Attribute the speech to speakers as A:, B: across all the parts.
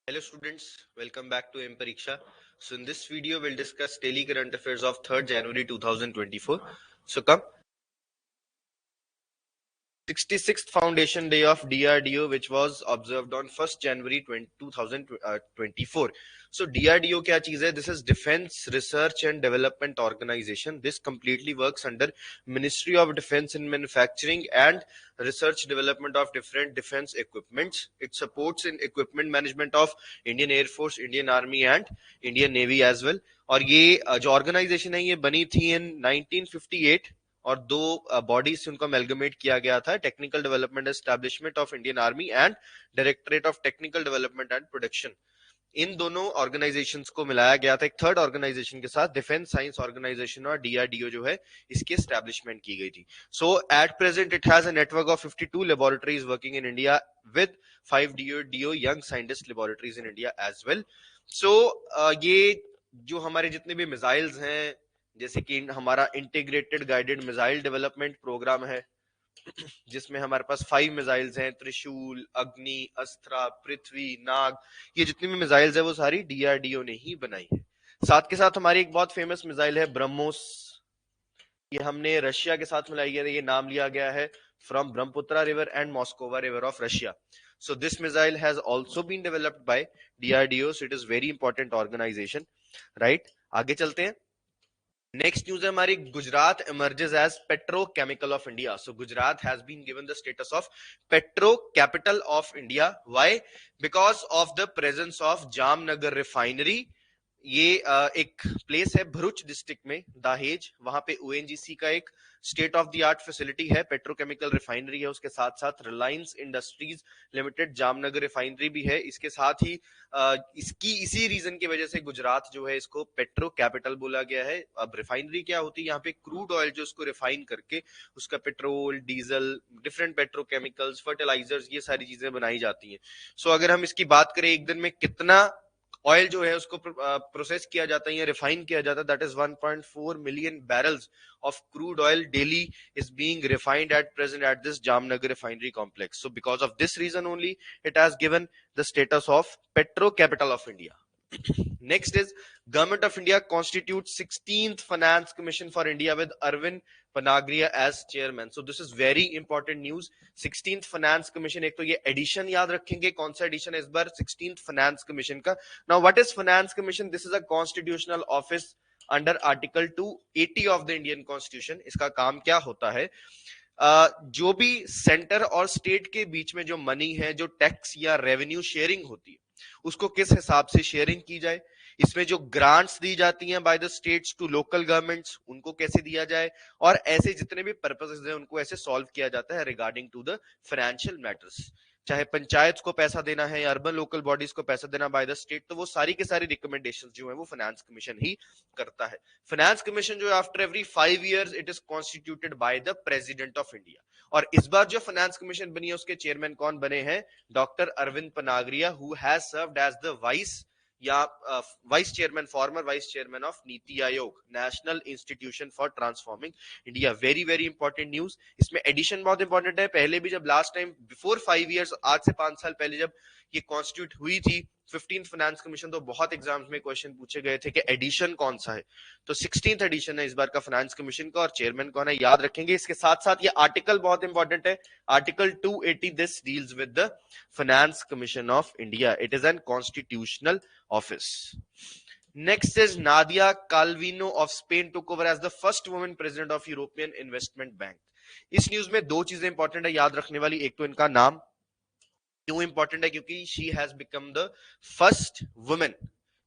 A: Hello students, welcome back to M Pariksha. So in this video we'll discuss daily current affairs of 3rd January 2024. So come 66th Foundation Day of DRDO, which was observed on 1st January 2024. So DRDO क्या चीज है? This is Defense Research and Development Organization. This completely works under Ministry of Defense and Manufacturing and research development of different defense equipments. It supports in equipment management of Indian Air Force, Indian Army and Indian Navy as well. और ये जो organisation है ये बनी थी इन 1958 और दो bodies से उनको अमेलगमेट किया गया था, technical development establishment of Indian army and directorate of technical development and production. इन दोनों ऑर्गेनाइजेशंस को मिलाया गया था एक थर्ड ऑर्गेनाइजेशन के साथ, डिफेंस साइंस ऑर्गेनाइजेशन, और डीआरडीओ जो है इसकी एस्टैब्लिशमेंट की गई थी. So at present it has a network of 52 laboratories working in India with 5 DO young scientist laboratories in India as well. So ये जो हमारे जितने भी मिसाइल्स हैं, जैसे कि हमारा integrated guided missile development programme है जिसमें हमारे पास 5 मिसाइल्स हैं, त्रिशूल, अग्नि, अस्त्रा, पृथ्वी, नाग. ये जितनी भी मिसाइल्स है वो सारी डीआरडीओ ने ही बनाई है. साथ के साथ हमारी एक बहुत फेमस मिसाइल है ब्रह्मोस. ये हमने रशिया के साथ मिलाई है. ये नाम लिया गया है from Brahmaputra river and Moskva river of Russia. So this missile has also been developed by DRDO, so it is very important organization, right? आगे चलते हैं. नेक्स्ट न्यूज है हमारी, Gujarat emerges as petrochemical of India. So Gujarat has been given the status of petro capital of India. Why? Because of the presence of Jamnagar refinery. ये एक place है Bharuch district में, दाहेज. वहां पे ओएनजीसी का एक state of the art facility है, petrochemical refinery है. उसके साथ साथ Reliance industries limited Jamnagar refinery भी है. इसके साथ ही इसी रीजन की वजह से गुजरात जो है इसको पेट्रो कैपिटल बोला गया है. अब रिफाइनरी क्या होती है? यहाँ पे क्रूड ऑयल जो उसको रिफाइन करके उसका petrol, diesel, different petrochemicals, fertilisers, ये सारी चीजें बनाई जाती हैं. सो अगर हम इसकी बात करें एक दिन में कितना ऑयल जो है उसको प्रोसेस किया जाता है या रिफाइन किया जाता है, that is 1.4 million barrels of crude oil daily is being refined at present at this Jamnagar refinery complex. So because of this reason only it has given the status of petro capital of India. Next is Government of India constitutes 16th Finance Commission for India with Arvind Panagria as chairman. So this is very important news. 16th Finance Commission, एक तो ये addition याद रखेंगे, कौन सा addition है इस बार? 16th Finance Commission का. Now what is Finance Commission? This is a constitutional office under article 280 of the Indian constitution. इसका काम क्या होता है? जो भी सेंटर और स्टेट के बीच में जो मनी है, जो टैक्स या रेवेन्यू शेयरिंग होती है, उसको किस हिसाब से शेयरिंग की जाए, इसमें जो ग्रांट्स दी जाती हैं by the states to local governments, उनको कैसे दिया जाए, और ऐसे जितने भी पर्पसेस हैं उनको ऐसे सॉल्व किया जाता है regarding to the financial matters. चाहे पंचायत को पैसा देना है या अर्बन लोकल बॉडीज को पैसा देना बाय द स्टेट, तो वो सारी के सारी रिकमेंडेशंस जो है वो फाइनेंस कमीशन ही करता है. फाइनेंस कमीशन जो है after every 5 years it is constituted by the president of India. और इस बार जो फाइनेंस कमीशन बनी है उसके चेयरमैन कौन बने हैं? Doctor Arvind Panagariya, who has served as the vice chairman, former vice chairman of NITI Aayog, national institution for transforming India. Very very important news. इसमें एडिशन बहुत इंपॉर्टेंट है. पहले भी जब लास्ट टाइम बिफोर 5 इयर्स, आज से 5 साल पहले जब ये कॉन्स्टिट्यूट हुई थी 15th फाइनेंस कमीशन, तो बहुत एग्जाम्स में क्वेश्चन पूछे गए थे कि एडिशन कौन सा है. तो 16th एडिशन है इस बार का फाइनेंस कमीशन का, और चेयरमैन कौन है याद रखेंगे. इसके साथ साथ ये आर्टिकल बहुत इंपॉर्टेंट है, article 280. This deals with the finance commission of India. It is an constitutional office. Next is Nadia Calvino of Spain took over as the first woman president of European Investment Bank. इस news में दो चीजें important है याद रखने वाली. एक तो इनका नाम क्यों इंपॉर्टेंट है, क्योंकि she has become the first women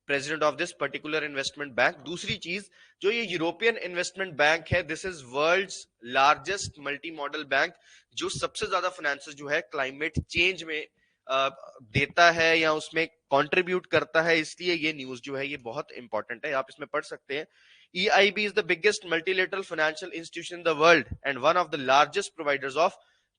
A: president of this particular investment bank. दूसरी चीज, जो ये यूरोपियन इन्वेस्टमेंट बैंक है, this is world's largest multi modal bank, जो सबसे ज्यादा फाइनेंस जो है क्लाइमेट चेंज में देता है या उसमें कंट्रीब्यूट करता है. इसलिए ये न्यूज जो है ये बहुत इंपॉर्टेंट है, आप इसमें पढ़ सकते हैं. EIB is the biggest multilateral financial institution in the world and one of the largest providers of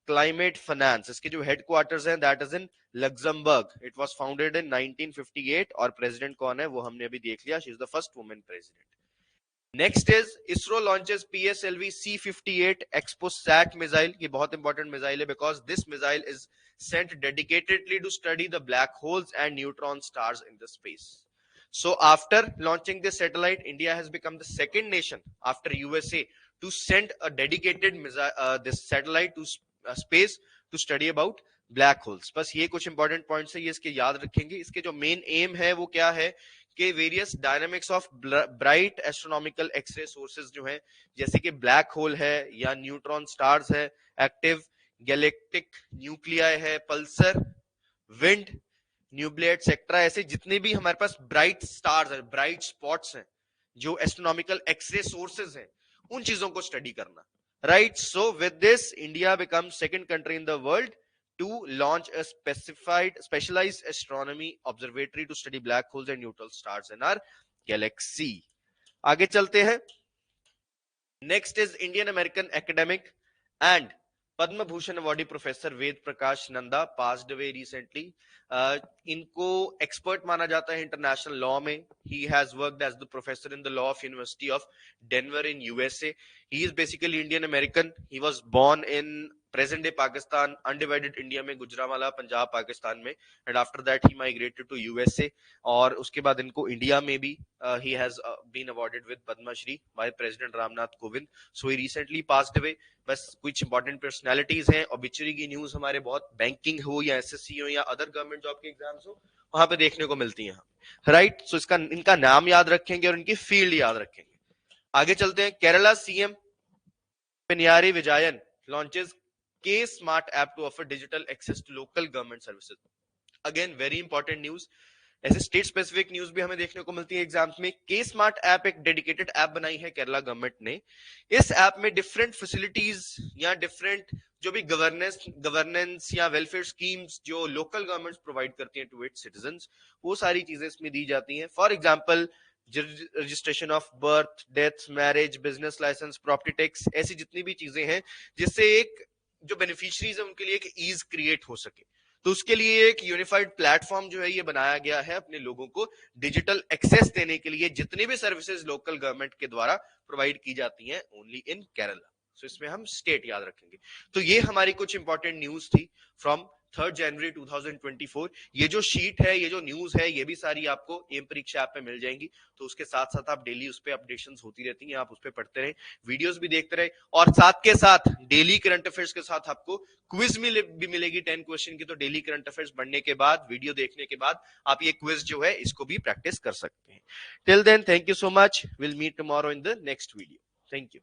A: climate finance. इसके जो हेडक्वार्टर्स हैं that is in Luxembourg. It was founded in 1958 और प्रेसिडेंट कौन है वो हमने अभी देख लिया, she is the first women president. Next is ISRO launches PSLV C58 XPoSat missile. ये बहुत इंपॉर्टेंट मिसाइल है because this missile is sent dedicatedly to study the black holes and neutron stars in the space. So after launching this satellite, India has become the second nation after USA to send a dedicated this satellite to space to study about black holes. बस ये कुछ important points है, ये इसके याद रखेंगे. इसके जो मेन एम है वो क्या है कि various dynamics of bright astronomical X-ray sources जो हैं, जैसे कि ब्लैक होल है या न्यूट्रॉन स्टार्स है, एक्टिव गैलेक्टिक न्यूक्लियाई है, पल्सर, विंड, न्यूब्लेट सेक्ट्रा, ऐसे जितने भी हमारे पास ब्राइट स्टार्स है, ब्राइट स्पॉट्स हैं, जो एस्ट्रोनॉमिकल एक्सरे सोर्सेज हैं, उन चीजों को स्टडी करना. Right. So with this India become second country in the world to launch a specialized astronomy observatory to study black holes and neutron stars in our galaxy. आगे चलते हैं. Next is Indian American academic and Padma Bhushan awardee Professor Ved Prakash Nanda passed away recently. इनको expert माना जाता है international law में. He has worked as the professor in the law of University of Denver in USA. He is basically Indian American. He was born in present day Pakistan, undivided India में, गुजरांवाला पंजाब पाकिस्तान में, and after that he migrated to USA. और उसके बाद इनको India में भी he has been awarded with Padmashri by president Ramnath Kovind. So he recently passed away. बस कुछ इंपॉर्टेंट पर्सनैलिटीज हैं. ऑब्ituary की न्यूज हमारे बहुत बैंकिंग हो या एसएससी हो या अदर गवर्नमेंट जॉब के एग्जाम्स हो, वहां पे देखने को मिलती है. राइट. सो इसका इनका नाम याद रखेंगे और इनकी फील्ड याद रखेंगे. आगे चलते हैं. Kerala CM Pinarayi Vijayan launches K-Smart app to offer digital access to local government services. Again, very important news. ऐसे स्टेट स्पेसिफिक न्यूज भी हमें देखने को मिलती है एग्जाम्स में. K-Smart ऐप एक डेडिकेटेड ऐप बनाई है केरला गवर्नमेंट ने. इस ऐप में डिफरेंट फैसिलिटीज या डिफरेंट जो भी गवर्नेंस या वेलफेयर स्कीम्स जो लोकल गवर्नमेंट्स प्रोवाइड करती हैं टू इट्स सिटीजंस, वो सारी चीजें इसमें दी जाती हैं. For example registration of birth, death, marriage, business licence, property tax, ऐसी जितनी भी चीजें हैं जिससे एक जो बेनिफिशियरीज है उनके लिए एक ईज क्रिएट हो सके. तो उसके लिए एक यूनिफाइड प्लेटफॉर्म जो है ये बनाया गया है अपने लोगों को डिजिटल एक्सेस देने के लिए, जितनी भी सर्विसेज लोकल गवर्नमेंट के द्वारा प्रोवाइड की जाती हैं ओनली इन केरला. सो इसमें हम स्टेट याद रखेंगे. तो ये हमारी कुछ इंपॉर्टेंट न्यूज थी फ्रॉम 3 जनवरी 2024. ये जो शीट है, ये जो न्यूज है, ये भी सारी आपको एम परीक्षा ऐप पे मिल जाएंगी. तो उसके साथ साथ आप डेली उस पे अपडेशंस होती रहती हैं, आप उस पे पढ़ते रहें, वीडियोस भी देखते रहे, और साथ के साथ डेली करंट अफेयर्स के साथ आपको क्विज भी मिलेगी 10 क्वेश्चन की. तो डेली करंट अफेयर्स पढ़ने के बाद, वीडियो देखने के बाद आप ये क्विज जो है इसको भी प्रैक्टिस कर सकते हैं. Till then, thank you so much. Will meet tomorrow in the next video. Thank you.